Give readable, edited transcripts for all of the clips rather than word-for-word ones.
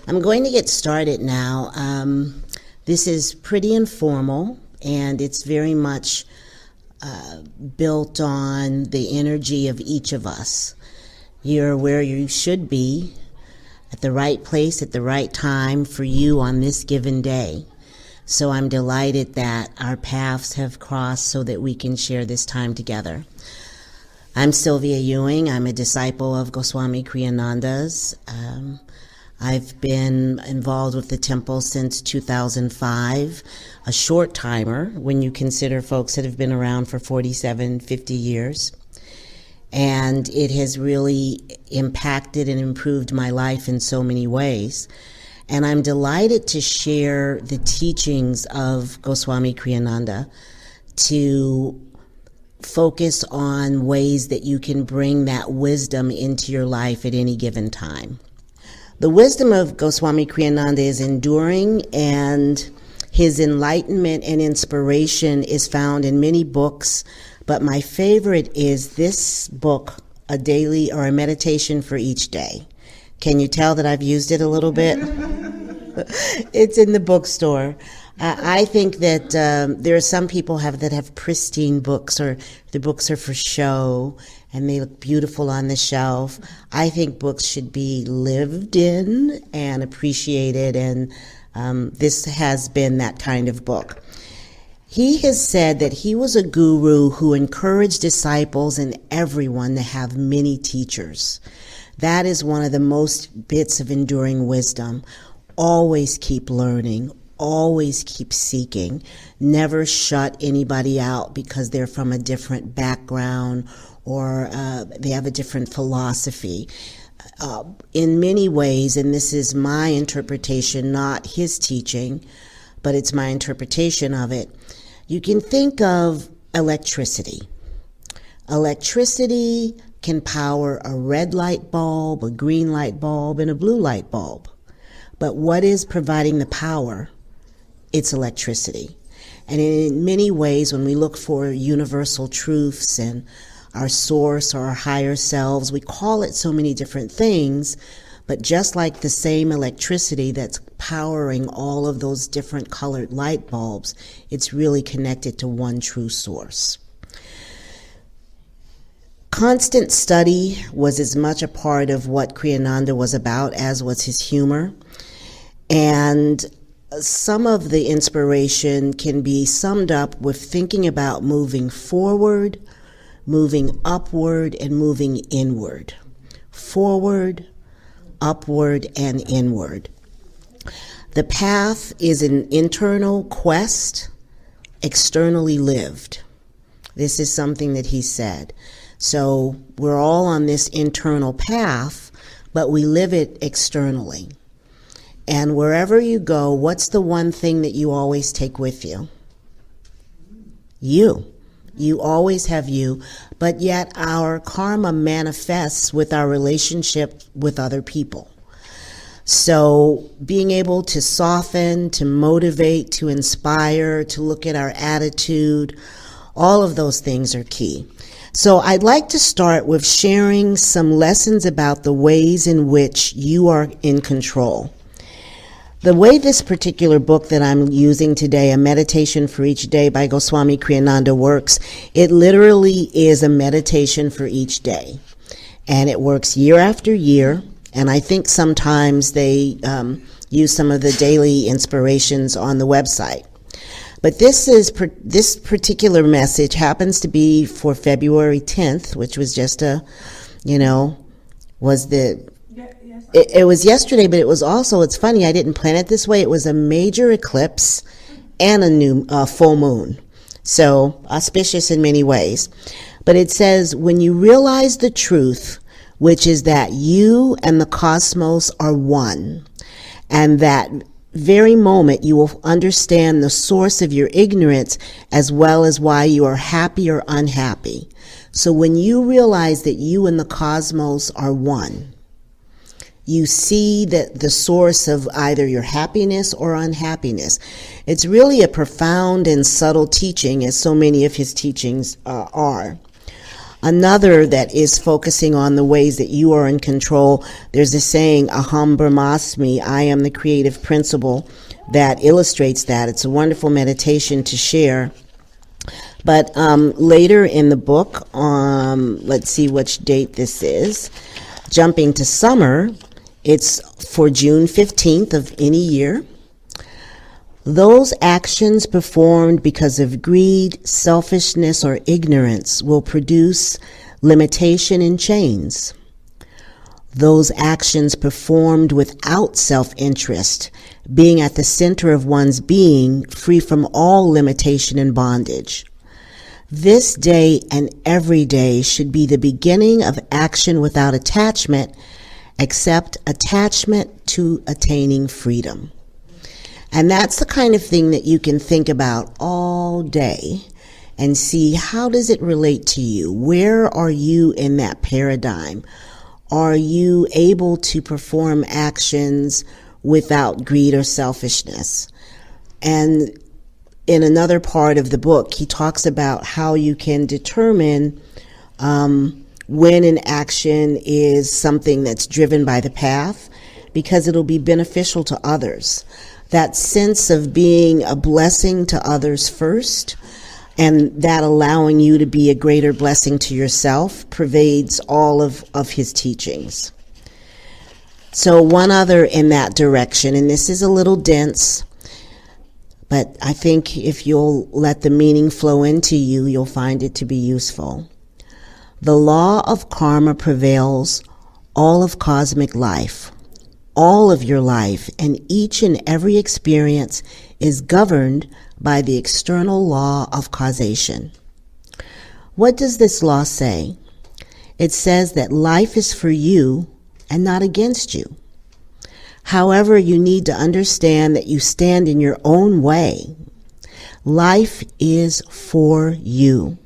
I'm going to get started now. This is pretty informal, and it's very much built on the energy of each of us. You're where you should be, at the right place at the right time for you on this given day. So I'm delighted that our paths have crossed so that we can share this time together. I'm Sylvia Ewing. I'm a disciple of Goswami Kriyananda's. I've been involved with the temple since 2005, a short timer when you consider folks that have been around for 47, 50 years. And it has really impacted and improved my life in so many ways. And I'm delighted to share the teachings of Goswami Kriyananda to focus on ways that you can bring that wisdom into your life at any given time. The wisdom of Goswami Kriyananda is enduring, and his enlightenment and inspiration is found in many books, but my favorite is this book, A Daily or a Meditation for Each Day. Can you tell that I've used it a little bit? It's in the bookstore. I think that there are some people that have pristine books, or the books are for show and they look beautiful on the shelf. I think books should be lived in and appreciated, and this has been that kind of book. He has said that he was a guru who encouraged disciples and everyone to have many teachers. That is one of the most bits of enduring wisdom. Always keep learning. Always keep seeking. Never shut anybody out because they're from a different background or they have a different philosophy. In many ways, and this is my interpretation, not his teaching, but it's my interpretation of it, you can think of electricity. Electricity can power a red light bulb, a green light bulb, and a blue light bulb. But what is providing the power? It's electricity. And in many ways, when we look for universal truths and our source or our higher selves, we call it so many different things, but just like the same electricity that's powering all of those different colored light bulbs, it's really connected to one true source. Constant study was as much a part of what Kriyananda was about as was his humor. And some of the inspiration can be summed up with thinking about moving forward, moving upward, and moving inward. Forward, upward, and inward. The path is an internal quest, externally lived. This is something that he said. So we're all on this internal path, but we live it externally. And wherever you go, what's the one thing that you always take with you? You. You always have you, but yet our karma manifests with our relationship with other people. So being able to soften, to motivate, to inspire, to look at our attitude, all of those things are key. So I'd like to start with sharing some lessons about the ways in which you are in control. The way this particular book that I'm using today, A Meditation for Each Day by Goswami Kriyananda, works, it literally is a meditation for each day. And it works year after year. And I think sometimes they use some of the daily inspirations on the website. But this particular message happens to be for February 10th, which was just It was yesterday, but it was also, it's funny, I didn't plan it this way. It was a major eclipse and a new full moon. So auspicious in many ways. But it says, when you realize the truth, which is that you and the cosmos are one, and that very moment you will understand the source of your ignorance as well as why you are happy or unhappy. So when you realize that you and the cosmos are one, you see that the source of either your happiness or unhappiness. It's really a profound and subtle teaching, as so many of his teachings are. Another that is focusing on the ways that you are in control. There's a saying, Aham Brahmasmi, I am the creative principle, that illustrates that. It's a wonderful meditation to share. But later in the book, let's see which date this is, jumping to summer, it's for June 15th of any year. Those actions performed because of greed, selfishness, or ignorance will produce limitation and chains. Those actions performed without self-interest, being at the center of one's being, free from all limitation and bondage. This day and every day should be the beginning of action without attachment, except attachment to attaining freedom. And that's the kind of thing that you can think about all day and see, how does it relate to you? Where are you in that paradigm? Are you able to perform actions without greed or selfishness? And in another part of the book, he talks about how you can determine when an action is something that's driven by the path, because it'll be beneficial to others. That sense of being a blessing to others first, and that allowing you to be a greater blessing to yourself, pervades all of his teachings. So one other in that direction, and this is a little dense, but I think if you'll let the meaning flow into you, you'll find it to be useful. The law of karma prevails all of cosmic life. All of your life and each and every experience is governed by the external law of causation. What does this law say? It says that life is for you and not against you. However, you need to understand that you stand in your own way. Life is for you.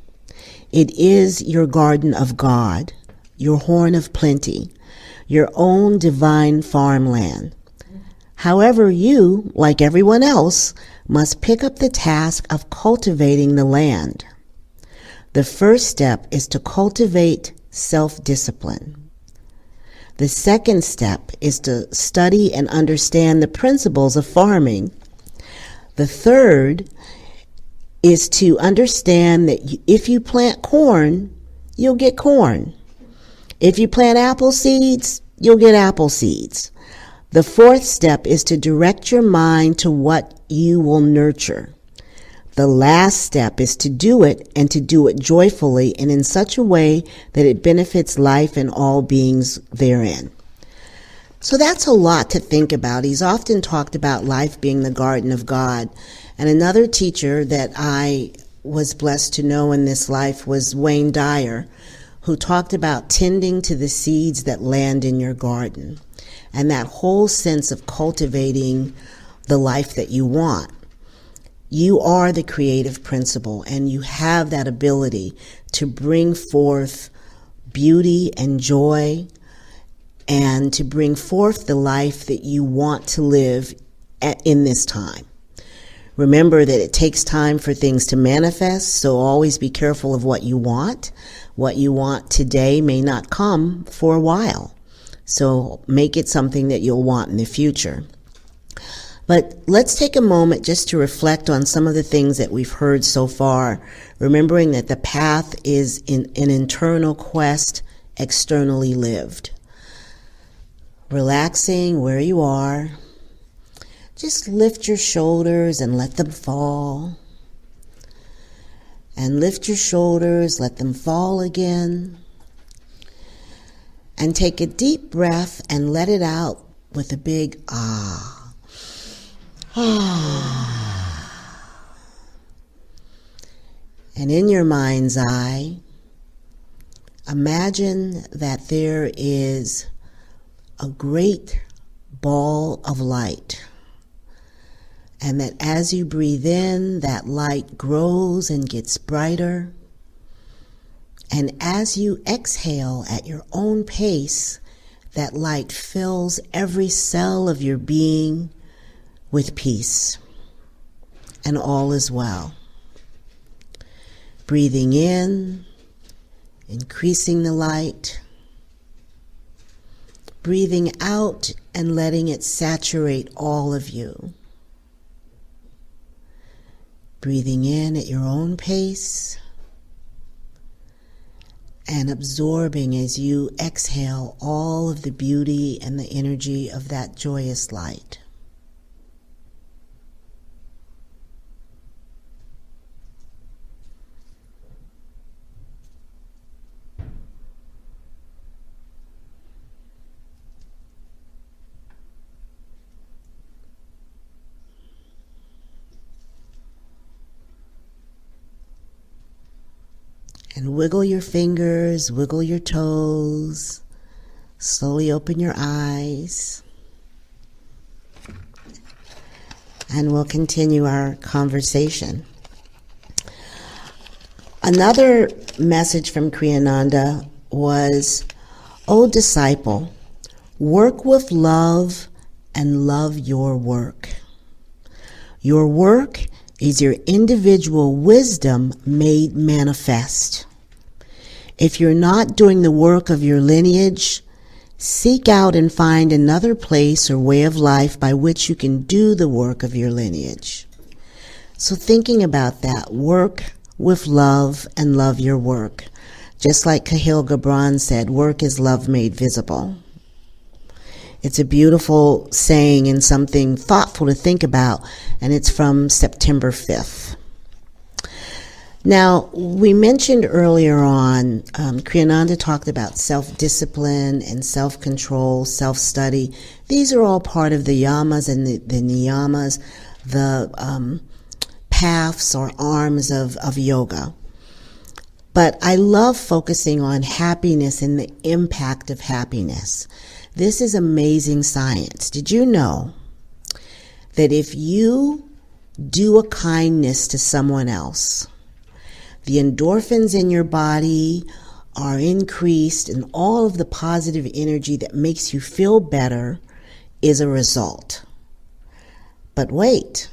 It is your garden of God, your horn of plenty, your own divine farmland. However, you, like everyone else, must pick up the task of cultivating the land. The first step is to cultivate self-discipline. The second step is to study and understand the principles of farming. The third is to understand that if you plant corn, you'll get corn. If you plant apple seeds, you'll get apple seeds. The fourth step is to direct your mind to what you will nurture. The last step is to do it, and to do it joyfully and in such a way that it benefits life and all beings therein. So that's a lot to think about. He's often talked about life being the garden of God. And another teacher that I was blessed to know in this life was Wayne Dyer, who talked about tending to the seeds that land in your garden, and that whole sense of cultivating the life that you want. You are the creative principle, and you have that ability to bring forth beauty and joy, and to bring forth the life that you want to live in this time. Remember that it takes time for things to manifest, so always be careful of what you want. What you want today may not come for a while, so make it something that you'll want in the future. But let's take a moment just to reflect on some of the things that we've heard so far, remembering that the path is an internal quest, externally lived. Relaxing where you are, just lift your shoulders and let them fall. And lift your shoulders, let them fall again. And take a deep breath and let it out with a big ah. Ah. And in your mind's eye, imagine that there is a great ball of light. And that as you breathe in, that light grows and gets brighter. And as you exhale at your own pace, that light fills every cell of your being with peace. And all is well. Breathing in increasing the light, breathing out and letting it saturate all of you. Breathing in at your own pace and absorbing as you exhale all of the beauty and the energy of that joyous light. And wiggle your fingers, wiggle your toes, slowly open your eyes. And we'll continue our conversation. Another message from Kriyananda was, "O disciple, work with love and love your work. Your work is your individual wisdom made manifest. If you're not doing the work of your lineage, seek out and find another place or way of life by which you can do the work of your lineage." So thinking about that, work with love and love your work. Just like Kahlil Gibran said, work is love made visible. It's a beautiful saying and something thoughtful to think about, and it's from September 5th. Now, we mentioned earlier on, Kriyananda talked about self-discipline and self-control, self-study. These are all part of the yamas and the niyamas, the paths or arms of yoga. But I love focusing on happiness and the impact of happiness. This is amazing science. Did you know that if you do a kindness to someone else, the endorphins in your body are increased and all of the positive energy that makes you feel better is a result? But wait,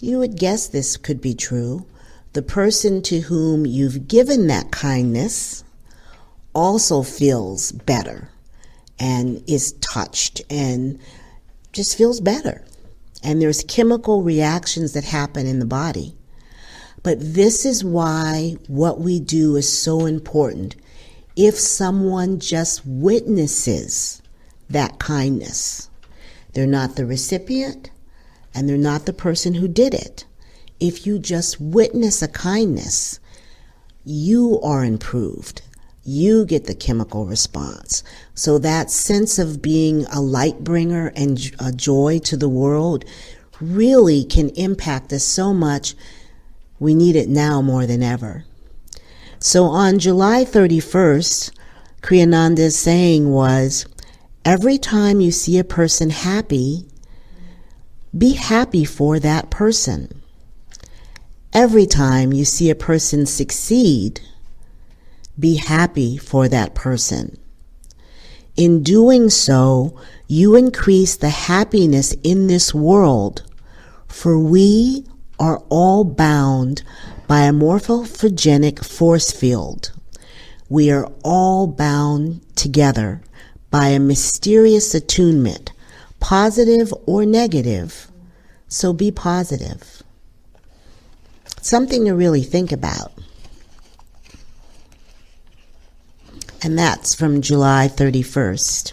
you would guess this could be true. The person to whom you've given that kindness also feels better and is touched and just feels better. And there's chemical reactions that happen in the body. But this is why what we do is so important. If someone just witnesses that kindness, they're not the recipient and they're not the person who did it. If you just witness a kindness, you are improved. You get the chemical response. So that sense of being a light bringer and a joy to the world really can impact us so much. We need it now more than ever. So on July 31st, Kriyananda's saying was, every time you see a person happy, be happy for that person. Every time you see a person succeed, be happy for that person. In doing so, you increase the happiness in this world, for we are all bound by a morphogenic force field. We are all bound together by a mysterious attunement, positive or negative. So be positive. Something to really think about. And that's from July 31st.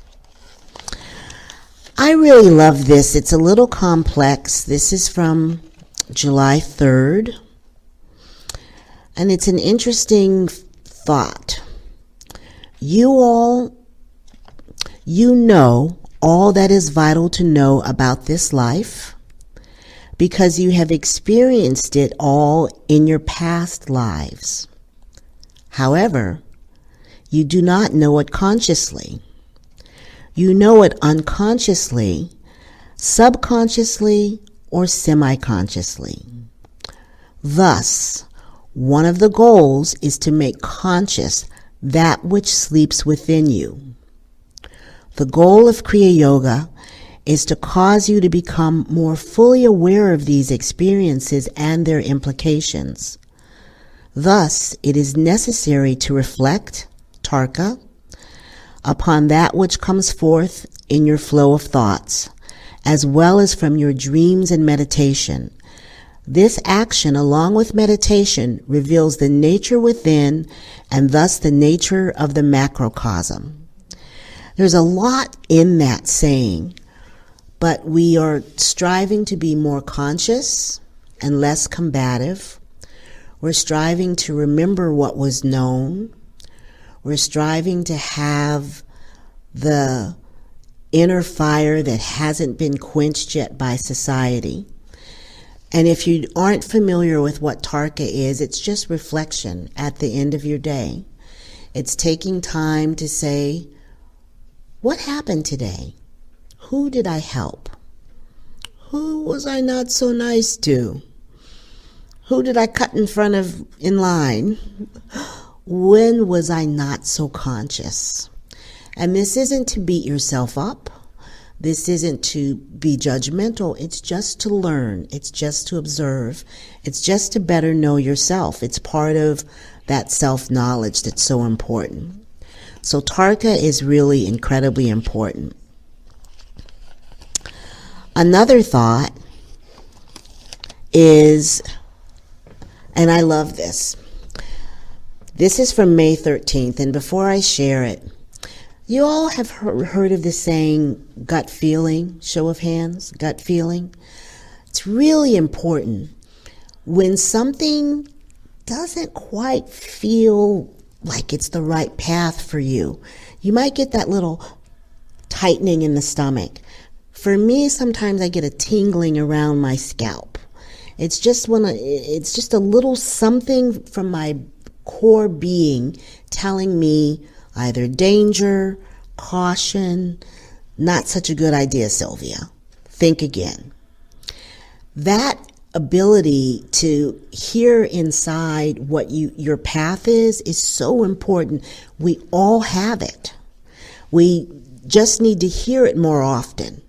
I really love this. It's a little complex. This is from July 3rd. And it's an interesting thought. You know all that is vital to know about this life because you have experienced it all in your past lives. However, you do not know it consciously. You know it unconsciously, subconsciously, or semi-consciously. Thus, one of the goals is to make conscious that which sleeps within you. The goal of Kriya Yoga is to cause you to become more fully aware of these experiences and their implications. Thus, it is necessary to reflect, tarka, upon that which comes forth in your flow of thoughts, as well as from your dreams and meditation. This action, along with meditation, reveals the nature within and thus the nature of the macrocosm. There's a lot in that saying, but we are striving to be more conscious and less combative. We're striving to remember what was known. We're striving to have the inner fire that hasn't been quenched yet by society. And if you aren't familiar with what tarka is, it's just reflection at the end of your day. It's taking time to say, what happened today? Who did I help? Who was I not so nice to? Who did I cut in front of in line? When was I not so conscious? And this isn't to beat yourself up. This isn't to be judgmental. It's just to learn. It's just to observe. It's just to better know yourself. It's part of that self-knowledge that's so important. So tarka is really incredibly important. Another thought is, and I love this. This is from May 13th, and before I share it, you all have heard of this saying, gut feeling, show of hands, gut feeling. It's really important. When something doesn't quite feel like it's the right path for you, you might get that little tightening in the stomach. For me, sometimes I get a tingling around my scalp. It's just a little something from my core being telling me either danger, caution, not such a good idea, Sylvia. Think again. That ability to hear inside what your path is so important. We all have it. We just need to hear it more often.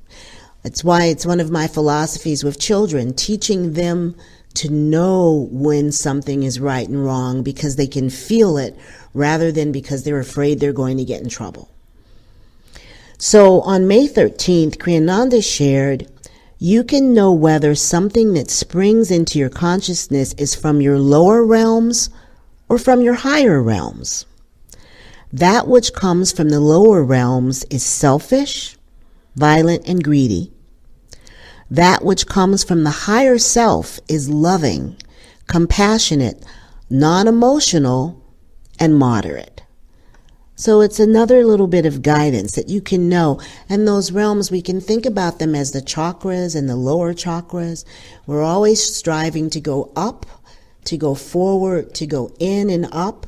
That's why it's one of my philosophies with children, teaching them to know when something is right and wrong because they can feel it rather than because they're afraid they're going to get in trouble. So on May 13th, Kriyananda shared, you can know whether something that springs into your consciousness is from your lower realms or from your higher realms. That which comes from the lower realms is selfish, violent, and greedy. That which comes from the higher self is loving, compassionate, non-emotional, and moderate. So it's another little bit of guidance that you can know. And those realms, we can think about them as the chakras and the lower chakras. We're always striving to go up, to go forward, to go in and up.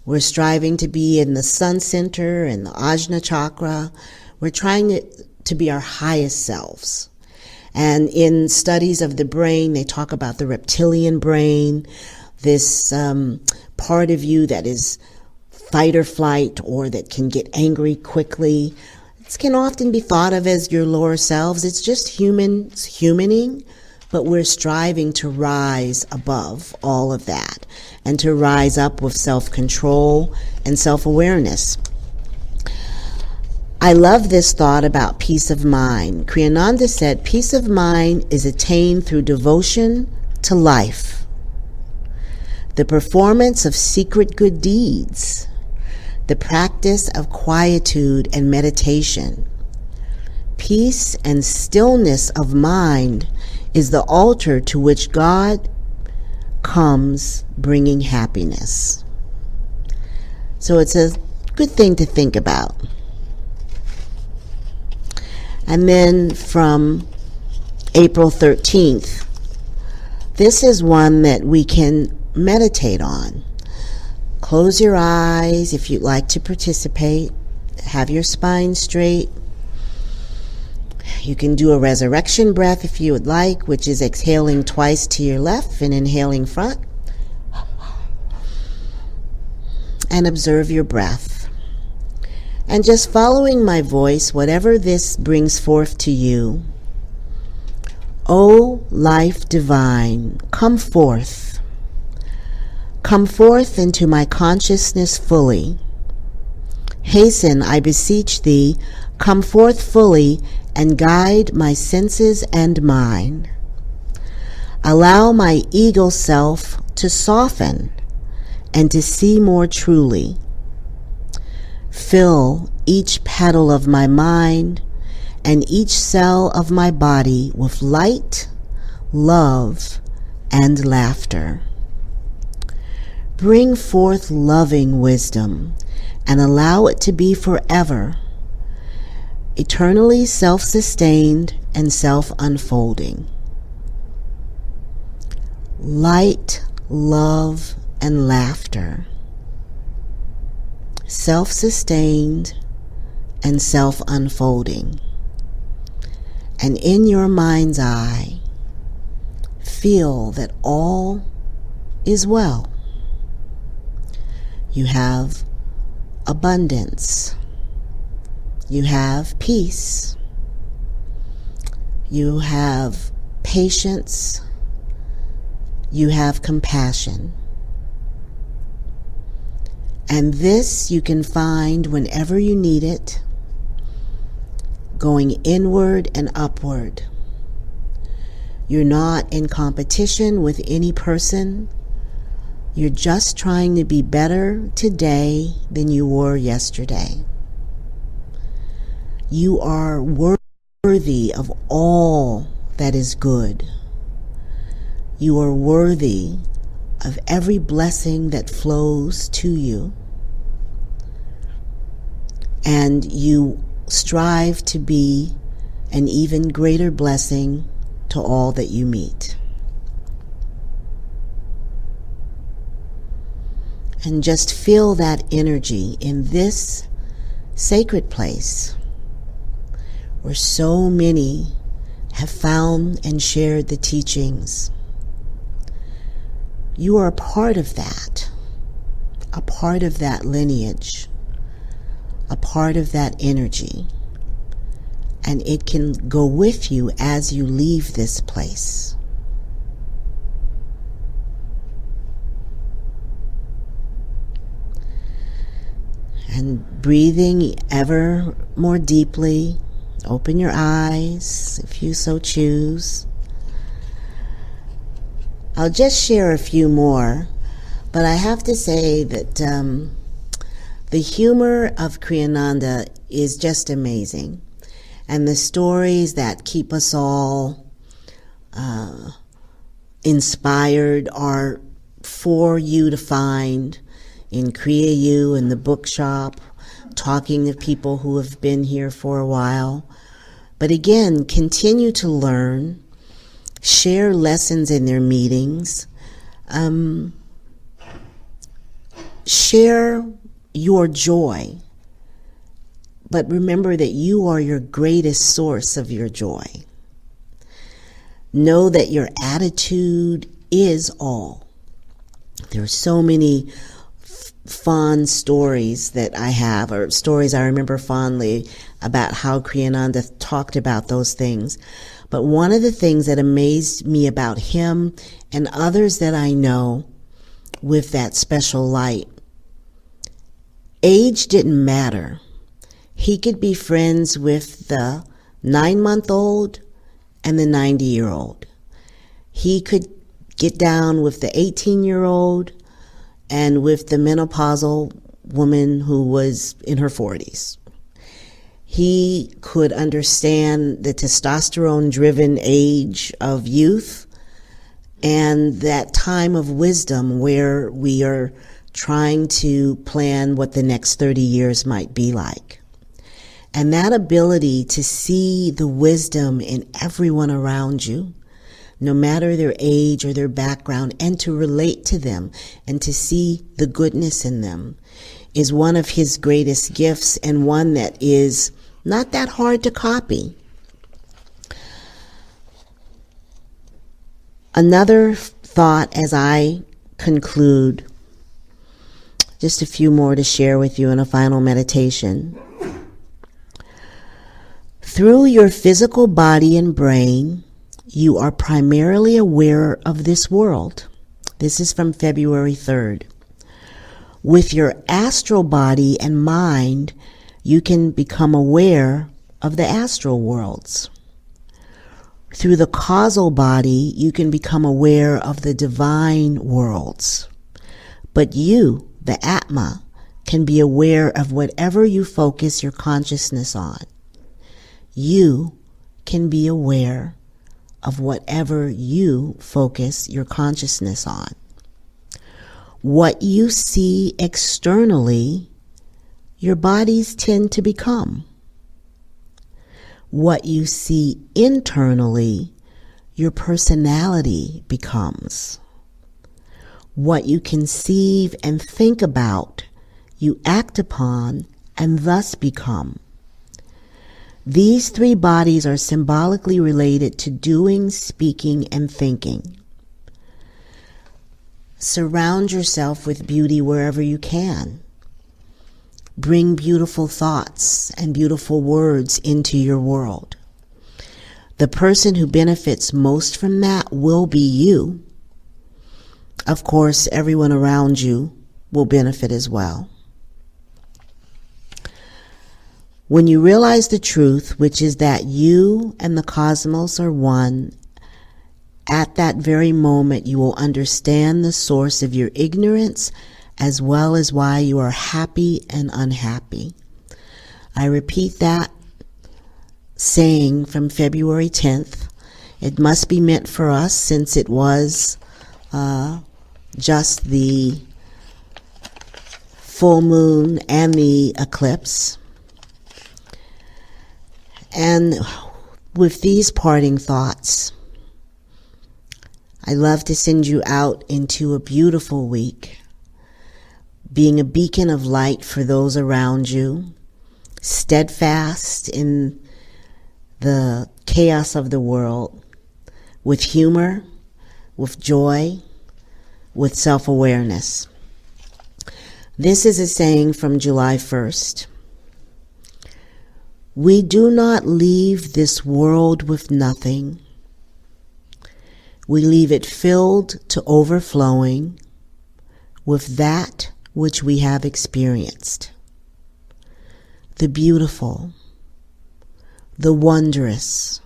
We're striving to be in the sun center and the ajna chakra. We're trying to be our highest selves. And in studies of the brain, they talk about the reptilian brain, this part of you that is fight or flight or that can get angry quickly. It can often be thought of as your lower selves. It's just humaning, but we're striving to rise above all of that and to rise up with self-control and self-awareness. I love this thought about peace of mind. Kriyananda said, peace of mind is attained through devotion to life, the performance of secret good deeds, the practice of quietude and meditation. Peace and stillness of mind is the altar to which God comes bringing happiness. So it's a good thing to think about. And then from April 13th, this is one that we can meditate on. Close your eyes if you'd like to participate. Have your spine straight. You can do a resurrection breath if you would like, which is exhaling twice to your left and inhaling front. And observe your breath. And just following my voice, whatever this brings forth to you. O life divine, come forth. Come forth into my consciousness fully. Hasten, I beseech thee, come forth fully and guide my senses and mine. Allow my ego self to soften and to see more truly. Fill each petal of my mind and each cell of my body with light, love, and laughter. Bring forth loving wisdom and allow it to be forever, eternally self-sustained and self-unfolding. Light, love, and laughter, self-sustained and self-unfolding. And in your mind's eye, feel that all is well. You have abundance. You have peace. You have patience. You have compassion. And this you can find whenever you need it, going inward and upward. You're not in competition with any person. You're just trying to be better today than you were yesterday. You are worthy of all that is good. You are worthy of every blessing that flows to you. And you strive to be an even greater blessing to all that you meet. And just feel that energy in this sacred place where so many have found and shared the teachings. You are a part of that lineage, a part of that energy, and it can go with you as you leave this place. And breathing ever more deeply, open your eyes if you so choose. I'll just share a few more, but I have to say that the humor of Kriyananda is just amazing. And the stories that keep us all inspired are for you to find in Kriya in the bookshop, talking to people who have been here for a while. But again, continue to learn, share lessons in their meetings, share your joy. But remember that you are your greatest source of your joy. Know that your attitude is all. There are so many fond stories that I have, or stories I remember fondly about how Kriyananda talked about those things. But one of the things that amazed me about him and others that I know with that special light, age didn't matter. He could be friends with the 9-month-old and the 90-year-old. He could get down with the 18-year-old and with the menopausal woman who was in her 40s. He could understand the testosterone-driven age of youth and that time of wisdom where we are trying to plan what the next 30 years might be like. And that ability to see the wisdom in everyone around you, no matter their age or their background, and to relate to them and to see the goodness in them, is one of his greatest gifts, and one that is not that hard to copy. Another thought as I conclude, just a few more to share with you in a final meditation. Through your physical body and brain, you are primarily aware of this world, This is from February 3rd. With your astral body and mind, you can become aware of the astral worlds. Through the causal body, you can become aware of the divine worlds. But you, the Atma, can be aware of whatever you focus your consciousness on. You can be aware of whatever you focus your consciousness on. What you see externally, your bodies tend to become. What you see internally, your personality becomes. What you conceive and think about, you act upon and thus become. These three bodies are symbolically related to doing, speaking, and thinking. Surround yourself with beauty wherever you can. Bring beautiful thoughts and beautiful words into your world. The person who benefits most from that will be you. Of course, everyone around you will benefit as well. When you realize the truth, which is that you and the cosmos are one, at that very moment you will understand the source of your ignorance as well as why you are happy and unhappy. I repeat that saying from February 10th. It must be meant for us since it was just the full moon and the eclipse. And with these parting thoughts, I love to send you out into a beautiful week, being a beacon of light for those around you, steadfast in the chaos of the world, with humor, with joy, with self-awareness. This is a saying from July 1st. We do not leave this world with nothing. We leave it filled to overflowing with that which we have experienced. The beautiful, the wondrous,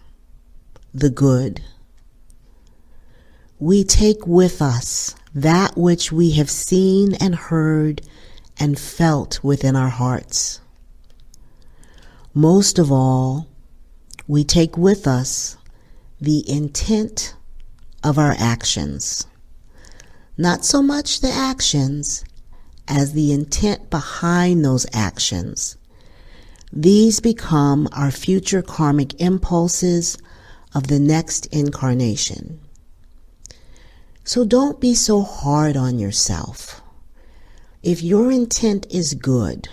the good. We take with us that which we have seen and heard and felt within our hearts. Most of all, we take with us the intent of our actions. Not so much the actions as the intent behind those actions. These become our future karmic impulses of the next incarnation. So don't be so hard on yourself. If your intent is good,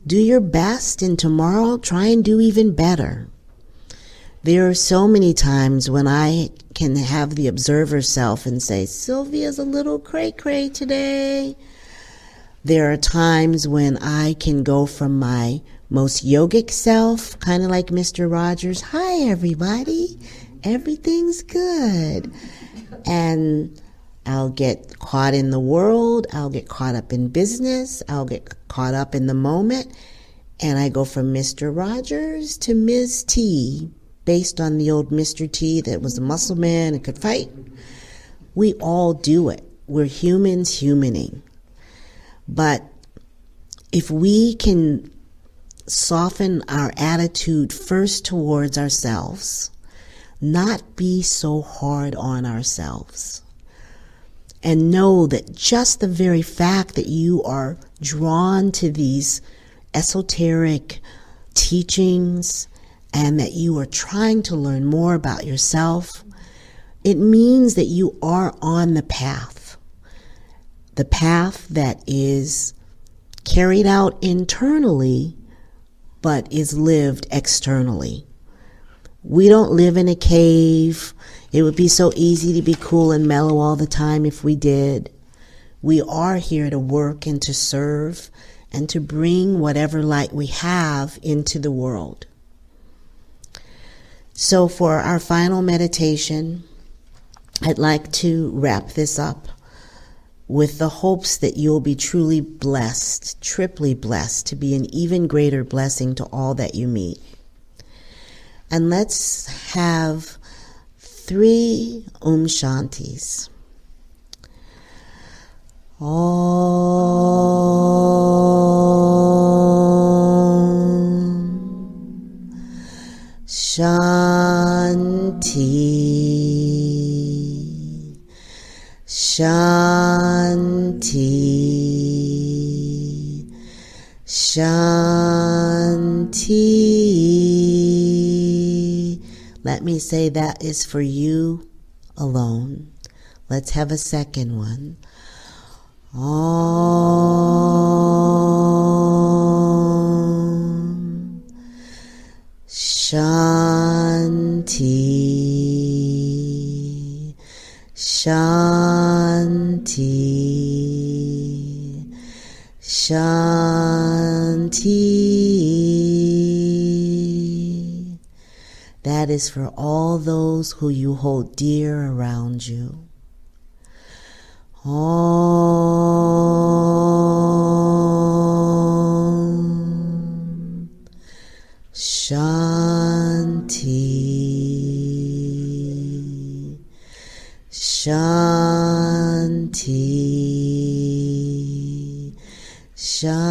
do your best, and tomorrow try and do even better. There are so many times when I can have the observer self and say, Sylvia's a little cray-cray today. There are times when I can go from my most yogic self, kind of like Mr. Rogers, hi everybody, everything's good. And I'll get caught in the world, I'll get caught up in business, I'll get caught up in the moment, and I go from Mr. Rogers to Ms. T, based on the old Mr. T that was a muscle man and could fight. We all do it. We're humans humaning. But if we can soften our attitude first towards ourselves, not be so hard on ourselves, and know that just the very fact that you are drawn to these esoteric teachings and that you are trying to learn more about yourself, it means that you are on the path that is carried out internally but is lived externally. We don't live in a cave. It would be so easy to be cool and mellow all the time if we did. We are here to work and to serve and to bring whatever light we have into the world. So for our final meditation, I'd like to wrap this up with the hopes that you'll be truly blessed, triply blessed, to be an even greater blessing to all that you meet. And let's have 3 Shantis. Shanti, Shanti, Shanti. Let me say that is for you alone. Let's have a second one. Om Shanti, Shanti, Shanti. That is for all those who you hold dear around you. Om Shanti, Shanti, Shanti.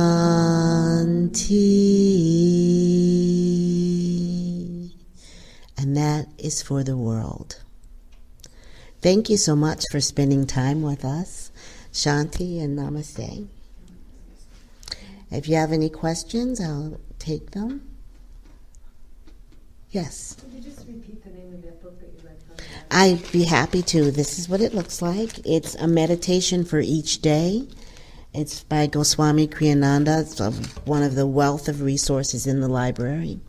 And that is for the world. Thank you so much for spending time with us. Shanti and Namaste. If you have any questions, I'll take them. Yes? Could you just repeat the name of that book that you read from? I'd be happy to. This is what it looks like. It's a meditation for each day. It's by Goswami Kriyananda. It's one of the wealth of resources in the library.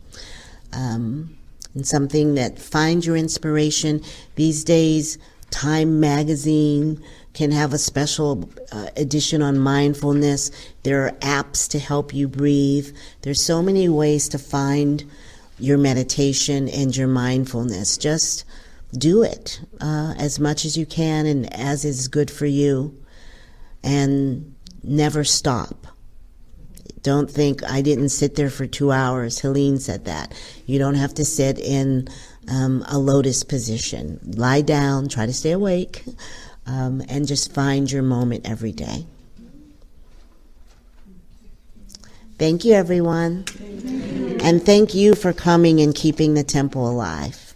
And something that finds your inspiration. These days, Time magazine can have a special edition on mindfulness. There are apps to help you breathe. There's so many ways to find your meditation and your mindfulness. Just do it as much as you can and as is good for you. And never stop. Don't think, I didn't sit there for 2 hours. Helene said that. You don't have to sit in a lotus position. Lie down, try to stay awake, and just find your moment every day. Thank you, everyone. And thank you for coming and keeping the temple alive.